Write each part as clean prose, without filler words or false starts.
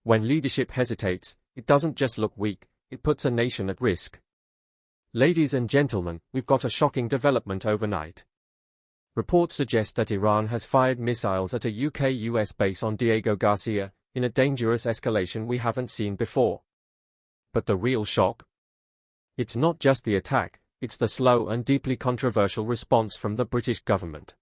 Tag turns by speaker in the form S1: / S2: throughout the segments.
S1: When leadership hesitates, it doesn't just look weak, it puts a nation at risk. Ladies and gentlemen, we've got a shocking development overnight. Reports suggest that Iran has fired missiles at a UK-US base on Diego Garcia, in a dangerous escalation we haven't seen before. But the real shock? It's not just the attack, it's the slow and deeply controversial response from the British government.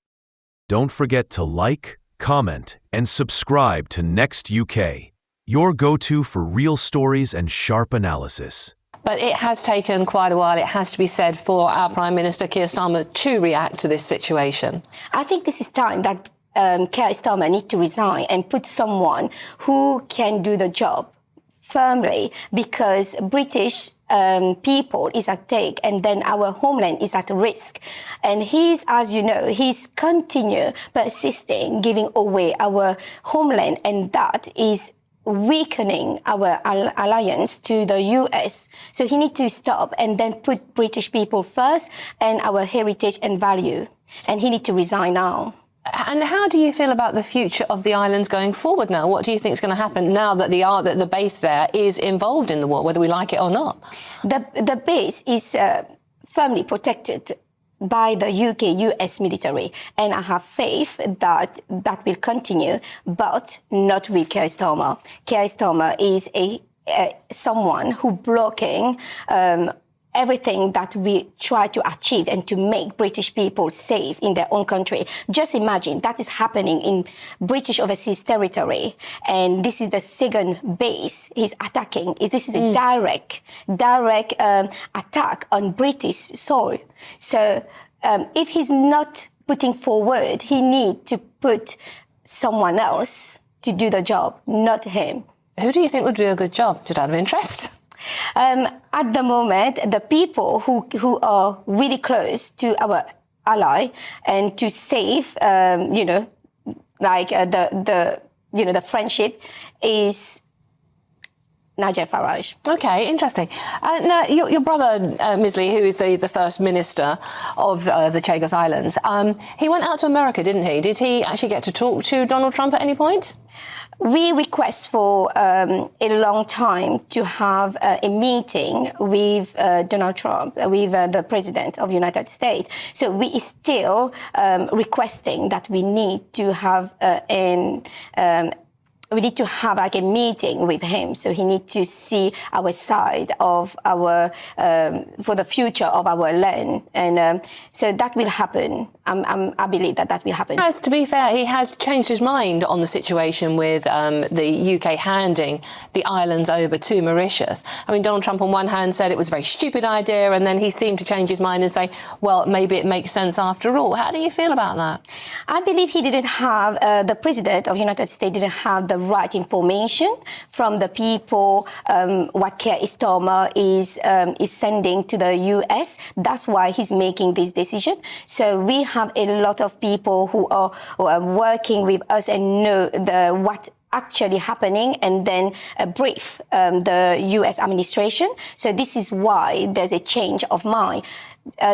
S2: Don't forget to like, comment, and subscribe to Next UK, your go-to for real stories and sharp analysis.
S3: But it has taken quite a while, it has to be said, for our Prime Minister Keir Starmer to react to this situation.
S4: I think this is time that Keir Starmer needs to resign and put someone who can do the job firmly, because British people is at stake, and then our homeland is at risk. And he's, as you know, he's continue persisting, giving away our homeland, and that is weakening our alliance to the US. So he needs to stop and then put British people first and our heritage and value. And he needs to resign now.
S3: And how do you feel about the future of the islands going forward now? What do you think is going to happen now that the base there is involved in the war, whether we like it or not?
S4: The base is firmly protected by the UK-US military, and I have faith that that will continue, but not with Keir Starmer. Keir Starmer is someone who blocking everything that we try to achieve and to make British people safe in their own country. Just imagine that is happening in British overseas territory, and this is the second base he's attacking. This is a direct attack on British soil. So if he's not putting forward, he needs to put someone else to do the job, not him.
S3: Who do you think would do a good job, just out of interest?
S4: At the moment, the people who are really close to our ally and to save, the friendship is Nigel Farage.
S3: Okay, interesting. Now, your brother, Misley, who is the First Minister of the Chagos Islands, he went out to America, didn't he? Did he actually get to talk to Donald Trump at any point?
S4: We request for a long time to have a meeting with Donald Trump, with the President of the United States. So we are still requesting that we need to have like a meeting with him. So he needs to see our side of our for the future of our land, and so that will happen. I believe that will happen.
S3: As to be fair, he has changed his mind on the situation with the UK handing the islands over to Mauritius. I mean, Donald Trump on one hand said it was a very stupid idea, and then he seemed to change his mind and say, well, maybe it makes sense after all. How do you feel about that?
S4: I believe he didn't have, the President of the United States didn't have the right information from the people, what Keir Starmer is sending to the US. That's why he's making this decision. So we have a lot of people who are working with us and know what actually happening, and then brief the US administration. So this is why there's a change of mind.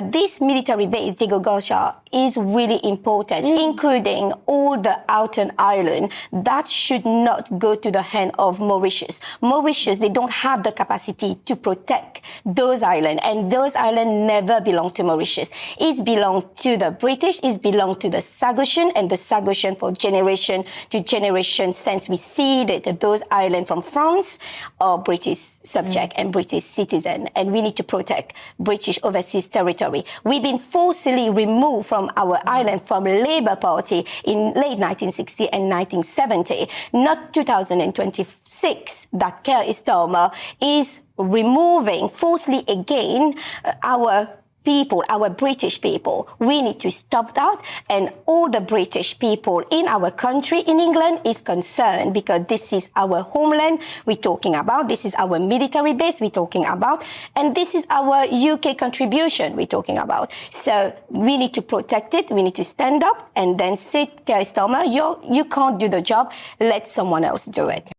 S4: This military base, Diego Garcia, is really important, including all the outer island. That should not go to the hand of Mauritius. Mauritius, they don't have the capacity to protect those islands, and those islands never belong to Mauritius. It belongs to the British, it belongs to the Sagosian, and the Sagosian for generation to generation since we ceded those islands from France are British subject and British citizen, and we need to protect British overseas territory. We've been forcibly removed from our island from Labour Party in late 1960 and 1970, not 2026 that Keir Starmer is removing forcibly again our people, our British people. We need to stop that, and all the British people in our country, in England, is concerned because this is our homeland we're talking about, this is our military base we're talking about, and this is our UK contribution we're talking about. So we need to protect it, we need to stand up and then say, Keir Starmer, you can't do the job, let someone else do it.